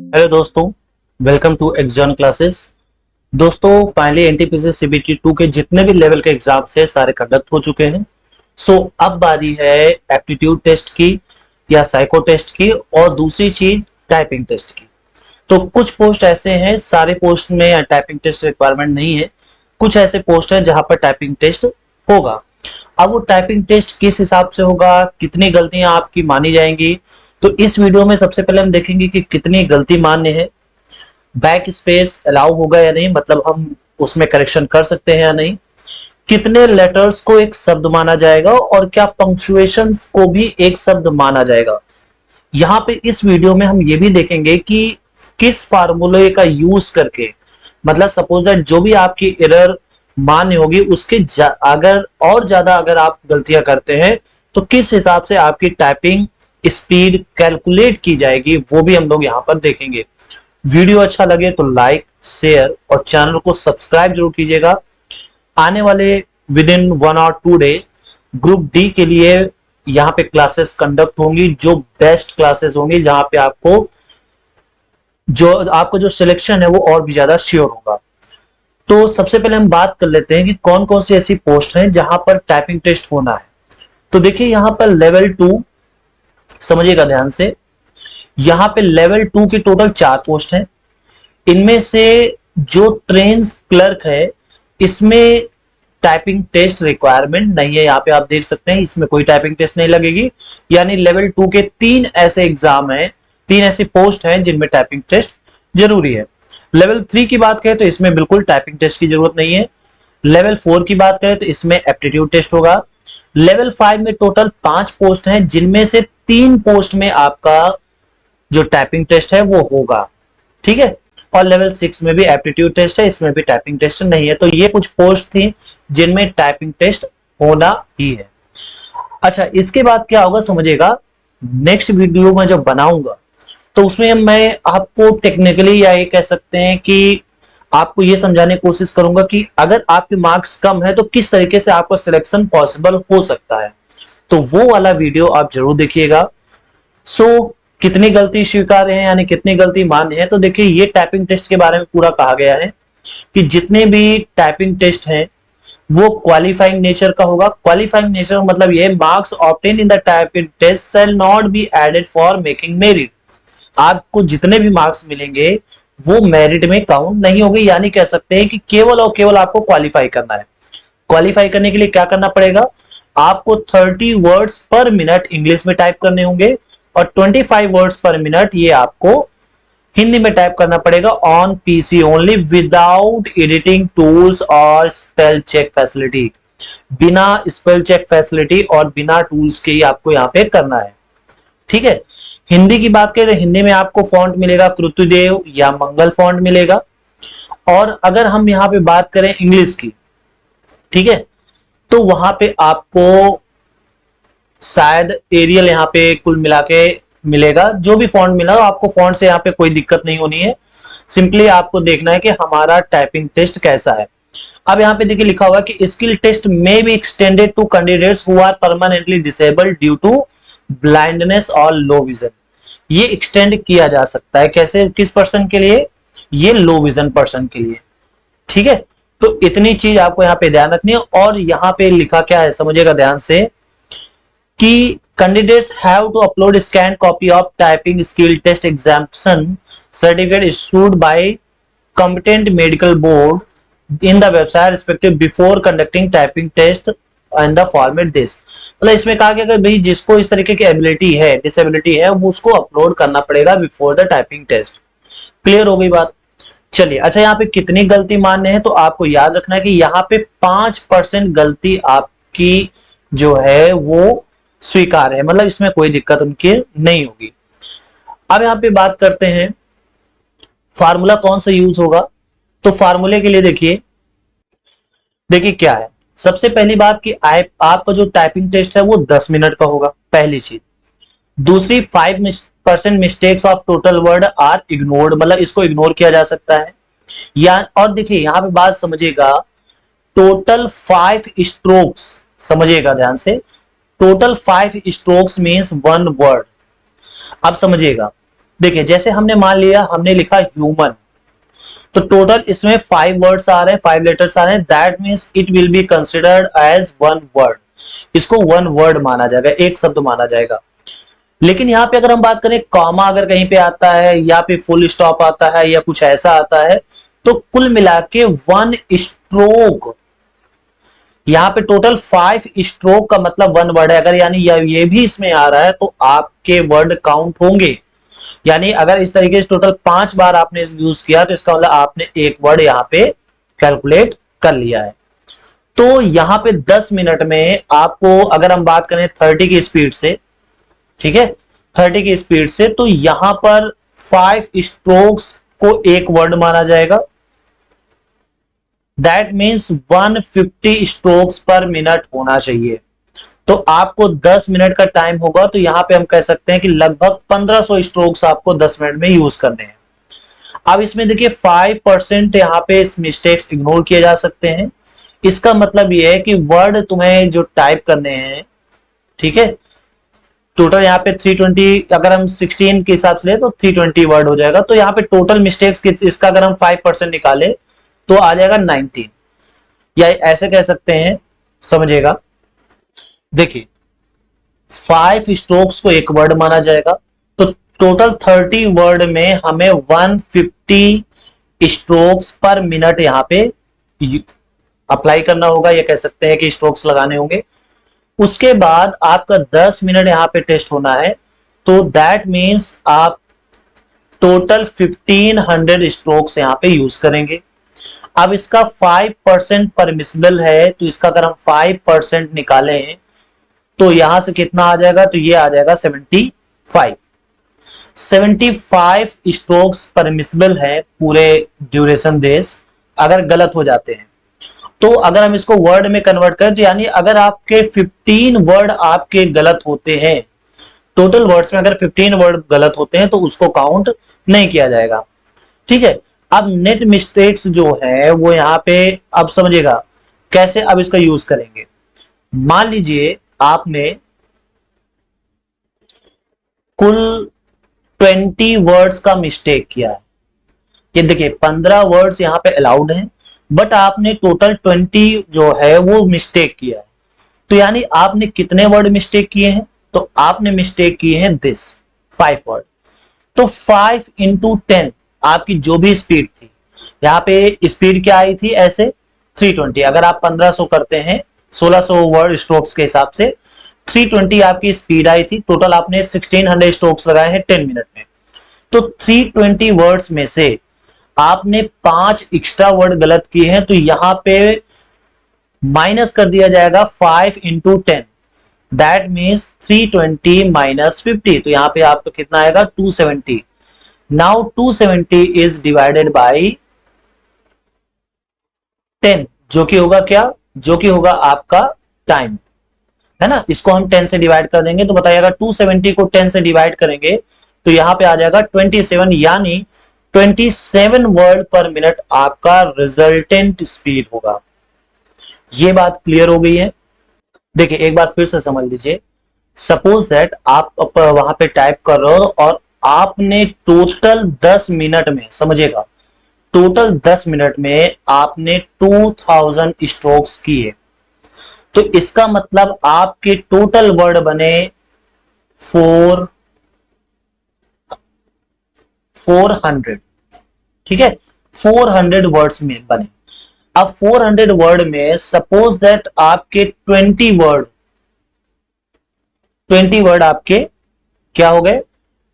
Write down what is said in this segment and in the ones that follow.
Hello दोस्तों, welcome to exam classes. दोस्तों finally NTPC CBT 2 के जितने भी लेवल के एग्जाम्स हैं सारे कंडक्ट हो चुके हैं। अब बारी है एप्टीट्यूड टेस्ट की या साइको टेस्ट की और दूसरी चीज टाइपिंग टेस्ट की। तो कुछ पोस्ट ऐसे हैं, सारे पोस्ट में टाइपिंग टेस्ट रिक्वायरमेंट नहीं है। कुछ ऐसे पोस्ट हैं जहां पर टाइपिंग टेस्ट होगा। अब वो टाइपिंग टेस्ट किस हिसाब से होगा, कितनी गलतियां आपकी मानी जाएंगी, तो इस वीडियो में सबसे पहले हम देखेंगे कि कितनी गलती मान्य है, बैक स्पेस अलाउ होगा या नहीं, मतलब हम उसमें करेक्शन कर सकते हैं या नहीं, कितने लेटर्स को एक शब्द माना जाएगा और क्या पंक्चुएशंस को भी एक शब्द माना जाएगा। यहाँ पे इस वीडियो में हम ये भी देखेंगे कि किस फार्मूले का यूज करके, मतलब सपोज दैट जो भी आपकी एरर मान्य होगी उसके अगर और ज्यादा अगर आप गलतियां करते हैं तो किस हिसाब से आपकी टाइपिंग स्पीड कैलकुलेट की जाएगी, वो भी हम लोग यहाँ पर देखेंगे। वीडियो अच्छा लगे तो लाइक शेयर और चैनल को सब्सक्राइब जरूर कीजिएगा। आने वाले विद इन 1 और 2 डे ग्रुप डी के लिए यहाँ पे क्लासेस कंडक्ट होंगी, जो बेस्ट क्लासेस होंगी, जहां पे आपको जो सिलेक्शन है वो और भी ज्यादा श्योर होगा। तो सबसे पहले हम बात कर लेते हैं कि कौन कौन सी ऐसी पोस्ट हैं जहां पर टाइपिंग टेस्ट होना है। तो देखिए यहाँ पर लेवल 2, समझिएगा ध्यान से, यहां पे लेवल 2 की टोटल 4 पोस्ट हैं। इनमें से जो ट्रेन क्लर्क है इसमें टाइपिंग टेस्ट रिक्वायरमेंट नहीं है। यहाँ पे आप देख सकते हैं इसमें कोई टाइपिंग टेस्ट नहीं लगेगी। यानी लेवल 2 के 3 ऐसे एग्जाम हैं, 3 ऐसी पोस्ट हैं जिनमें टाइपिंग टेस्ट जरूरी है। लेवल 3 की बात करें तो इसमें बिल्कुल टाइपिंग टेस्ट की जरूरत नहीं है। लेवल 4 की बात करें तो इसमें एप्टीट्यूड टेस्ट होगा। लेवल 5 में टोटल 5 पोस्ट हैं, जिनमें से 3 पोस्ट में आपका जो टाइपिंग टेस्ट है वो होगा, ठीक है। और लेवल 6 में भी एप्टीट्यूड टेस्ट है, इसमें भी टाइपिंग टेस्ट नहीं है। तो ये कुछ पोस्ट थी जिनमें टाइपिंग टेस्ट होना ही है। अच्छा, इसके बाद क्या होगा समझिएगा, नेक्स्ट वीडियो में जब बनाऊंगा तो उसमें मैं आपको टेक्निकली या ये कह सकते हैं कि आपको ये समझाने की कोशिश करूंगा कि अगर आपके मार्क्स कम है तो किस तरीके से आपका सिलेक्शन पॉसिबल हो सकता है। तो वो वाला वीडियो आप जरूर देखिएगा। कितनी गलती स्वीकार्य है यानी कितनी गलती मान्य है, तो देखिए ये टाइपिंग टेस्ट के बारे में पूरा कहा गया है कि जितने भी टाइपिंग टेस्ट हैं वो क्वालिफाइंग नेचर का होगा। क्वालिफाइंग नेचर मतलब ये, marks obtain in the typing test shall not be added for making merit. आपको जितने भी मार्क्स मिलेंगे वो मेरिट में काउंट नहीं होंगे। यानी कह सकते हैं कि केवल और केवल आपको क्वालिफाई करना है। क्वालिफाई करने के लिए क्या करना पड़ेगा, आपको 30 वर्ड्स पर मिनट इंग्लिश में टाइप करने होंगे और 25 वर्ड्स पर मिनट ये आपको हिंदी में टाइप करना पड़ेगा on PC only, without editing tools और स्पेल चेक फैसिलिटी। बिना स्पेल चेक फैसिलिटी और बिना टूल्स के ही आपको यहाँ पे करना है, ठीक है। हिंदी की बात करें तो हिंदी में आपको फॉन्ट मिलेगा कृतिदेव या मंगल फॉन्ट मिलेगा। और अगर हम यहाँ पे बात करें इंग्लिश की, ठीक है, तो वहां पे आपको शायद एरियल यहाँ पे कुल मिला के मिलेगा। जो भी फॉन्ट मिला आपको, फॉन्ट से यहाँ पे कोई दिक्कत नहीं होनी है। सिंपली आपको देखना है कि हमारा टाइपिंग टेस्ट कैसा है। अब यहाँ पे देखिए लिखा हुआ है कि स्किल टेस्ट में be extended to candidates who are permanently disabled due to blindness और लो विजन। ये एक्सटेंड किया जा सकता है, कैसे, किस पर्सन के लिए, ये लो विजन पर्सन के लिए, ठीक है। तो इतनी चीज आपको यहाँ पे ध्यान रखनी है। और यहाँ पे लिखा क्या है समझिएगा ध्यान से कि candidates have to upload scanned copy of typing skill test exemption certificate issued by competent medical board in the website respective before conducting typing test and the format this। मतलब इसमें कहा गया कि भाई जिसको इस तरीके की एबिलिटी है, डिसेबिलिटी है, वो उसको अपलोड करना पड़ेगा before the typing test. Clear हो गई बात। चलिए, अच्छा यहाँ पे कितनी गलती मान्य है, तो आपको याद रखना है कि यहाँ पे 5% गलती आपकी जो है वो स्वीकार है, मतलब इसमें कोई दिक्कत उनकी नहीं होगी। अब यहां पे बात करते हैं फार्मूला कौन सा यूज होगा। तो फार्मूले के लिए देखिए क्या है। सबसे पहली बात कि आपका जो टाइपिंग टेस्ट है वो 10 मिनट का होगा, पहली चीज। दूसरी, 5% mistakes of total word are ignored, मतलब इसको इग्नोर किया जा सकता है। या और देखिए यहां पे बात समझिएगा, टोटल 5 स्ट्रोक्स, समझिएगा ध्यान से, टोटल 5 स्ट्रोक्स मीन्स 1 वर्ड। अब समझिएगा, देखिए जैसे हमने मान लिया हमने लिखा ह्यूमन, तो टोटल इसमें 5 वर्ड्स आ रहे हैं, 5 लेटर्स आ रहे हैं, that means it will be considered as one word, इसको वन वर्ड माना जाएगा, एक शब्द माना जाएगा। लेकिन यहाँ पे अगर हम बात करें कॉमा अगर कहीं पे आता है या फिर फुल स्टॉप आता है या कुछ ऐसा आता है, तो कुल मिला के 1 स्ट्रोक, यहाँ पे टोटल 5 स्ट्रोक का मतलब 1 वर्ड है। अगर यानी ये भी इसमें आ रहा है तो आपके वर्ड काउंट होंगे। यानी अगर इस तरीके से टोटल 5 बार आपने यूज किया तो इसका मतलब आपने एक वर्ड यहाँ पे कैलकुलेट कर लिया है। तो यहाँ पे 10 मिनट में आपको अगर हम बात करें 30 की स्पीड से, ठीक है, 30 की स्पीड से, तो यहां पर 5 स्ट्रोक्स को एक वर्ड माना जाएगा। दैट मीन्स 150 स्ट्रोक्स पर मिनट होना चाहिए। तो आपको 10 मिनट का टाइम होगा, तो यहां पे हम कह सकते हैं कि लगभग 1500 स्ट्रोक्स आपको 10 मिनट में यूज करने हैं। अब इसमें देखिए 5% यहां पे मिस्टेक्स इग्नोर किए जा सकते हैं। इसका मतलब यह है कि वर्ड तुम्हें जो टाइप करने हैं, ठीक है, टोटल यहाँ पे 320, अगर हम 16 के हिसाब से ले तो 320 वर्ड हो जाएगा। तो यहाँ पे टोटल मिस्टेक्स इसका अगर हम 5% निकाले तो आ जाएगा 19, या ऐसे कह सकते हैं, समझिएगा। देखिए 5 स्ट्रोक्स को एक वर्ड माना जाएगा, तो टोटल 30 वर्ड में हमें 150 स्ट्रोक्स पर मिनट यहाँ पे अप्लाई करना होगा, या कह सकते हैं कि स्ट्रोक्स लगाने होंगे। उसके बाद आपका 10 मिनट यहाँ पे टेस्ट होना है, तो दैट मीन्स आप टोटल 1500 स्ट्रोक्स यहाँ पे यूज करेंगे। अब इसका 5% परमिसिबल है, तो इसका अगर हम 5% निकालें तो यहां से कितना आ जाएगा, तो ये आ जाएगा 75 स्ट्रोक्स परमिसिबल है पूरे ड्यूरेशन डेज। अगर गलत हो जाते हैं तो अगर हम इसको वर्ड में कन्वर्ट करें तो यानी अगर आपके 15 वर्ड आपके गलत होते हैं, टोटल वर्ड्स में अगर 15 वर्ड गलत होते हैं तो उसको काउंट नहीं किया जाएगा, ठीक है। अब नेट मिस्टेक्स जो है वो यहाँ पे, अब समझिएगा कैसे अब इसका यूज करेंगे। मान लीजिए आपने कुल 20 वर्ड्स का मिस्टेक किया है, ये देखिए 15 वर्ड्स यहाँ पे अलाउड हैं, बट आपने टोटल 20 जो है वो मिस्टेक किया है। तो यानी आपने कितने वर्ड मिस्टेक किए हैं, तो आपने मिस्टेक किए हैं दिस 5 वर्ड। तो 5 इंटू 10 आपकी जो भी स्पीड थी, यहाँ पे स्पीड क्या आई थी ऐसे 320, अगर आप 1500 करते हैं 1600 वर्ड स्ट्रोक्स के हिसाब से 320 आपकी स्पीड आई थी। टोटल आपने 1600 स्ट्रोक्स लगाए हैं 10 मिनट में। तो 320 वर्ड्स में से आपने 5 एक्स्ट्रा वर्ड गलत किए हैं, तो यहां पे माइनस कर दिया जाएगा 5 इंटू 10, दैट मीन्स 320 माइनस 50, तो यहां पे आपको कितना आएगा 270। नाउ 270 इज डिवाइडेड बाई 10, जो कि होगा क्या, जो कि होगा आपका टाइम, है ना। इसको हम 10 से डिवाइड कर देंगे तो बताइएगा 270 को 10 से डिवाइड करेंगे तो यहां पे आ जाएगा 27, यानी 27 वर्ड पर मिनट आपका रिजल्टेंट स्पीड होगा। ये बात क्लियर हो गई है। देखिए एक बार फिर से समझ लीजिए, सपोज दैट आप वहां पे टाइप कर रहे हो और आपने टोटल 10 मिनट में, समझिएगा टोटल 10 मिनट में आपने 2000 स्ट्रोक्स किए, तो इसका मतलब आपके टोटल वर्ड बने 400, ठीक है, 400 वर्ड्स में बने। अब 400 वर्ड में सपोज दैट आपके 20 वर्ड आपके क्या हो गए,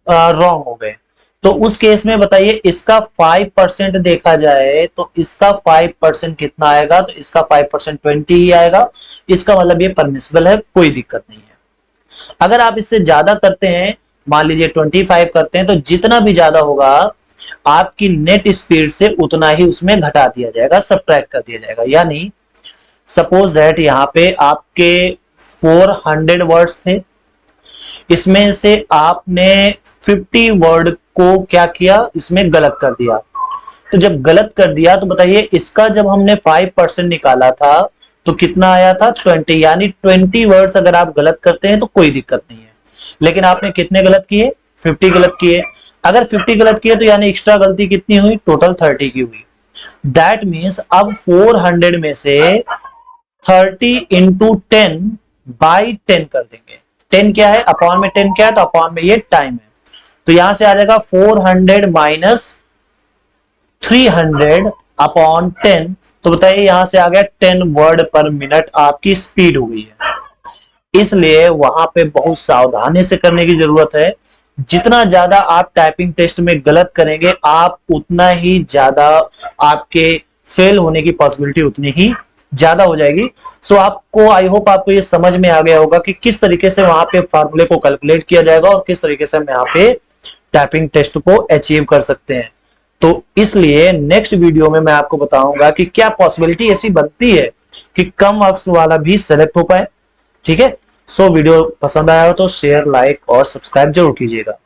रॉन्ग हो गए, तो उस केस में बताइए इसका 5% देखा जाए तो इसका 5% कितना आएगा, तो इसका 5% 20 ही आएगा। इसका मतलब ये परमिसिबल है, कोई दिक्कत नहीं है। अगर आप इससे ज्यादा करते हैं, मान लीजिए 25 करते हैं, तो जितना भी ज्यादा होगा आपकी नेट स्पीड से उतना ही उसमें घटा दिया जाएगा, सब्ट्रैक्ट कर दिया जाएगा। यानी सपोज दैट यहाँ पे आपके 400 वर्ड्स थे, इसमें से आपने 50 वर्ड को क्या किया, इसमें गलत कर दिया। तो जब गलत कर दिया तो बताइए इसका जब हमने 5% निकाला था तो कितना आया था 20, यानी 20 वर्ड्स अगर आप गलत करते हैं तो कोई दिक्कत नहीं है। लेकिन आपने कितने गलत किए, 50 गलत किए, अगर 50 गलत किया तो यानी एक्स्ट्रा गलती कितनी हुई, टोटल 30 की हुई। दैट मीन्स अब 400 में से 30 इंटू 10 बाई 10 कर देंगे। 10 क्या है, अपॉन में 10 क्या है, तो अपॉन में ये टाइम है। तो यहां से आ जाएगा 400 माइनस 300 अपॉन 10। तो बताइए यहां से आ गया 10 वर्ड पर मिनट आपकी स्पीड हो गई है। इसलिए वहां पे बहुत सावधानी से करने की जरूरत है। जितना ज्यादा आप टाइपिंग टेस्ट में गलत करेंगे, आप उतना ही ज्यादा आपके फेल होने की पॉसिबिलिटी उतनी ही ज्यादा हो जाएगी। सो आपको, आई होप आपको ये समझ में आ गया होगा कि किस तरीके से वहां पे फॉर्मूले को कैलकुलेट किया जाएगा और किस तरीके से हम यहाँ पे टाइपिंग टेस्ट को अचीव कर सकते हैं। तो इसलिए नेक्स्ट वीडियो में मैं आपको बताऊंगा कि क्या पॉसिबिलिटी ऐसी बनती है कि कम मार्क्स वाला भी सेलेक्ट हो पाए। ठीक है, सो वीडियो पसंद आया हो तो शेयर, लाइक और सब्सक्राइब जरूर कीजिएगा।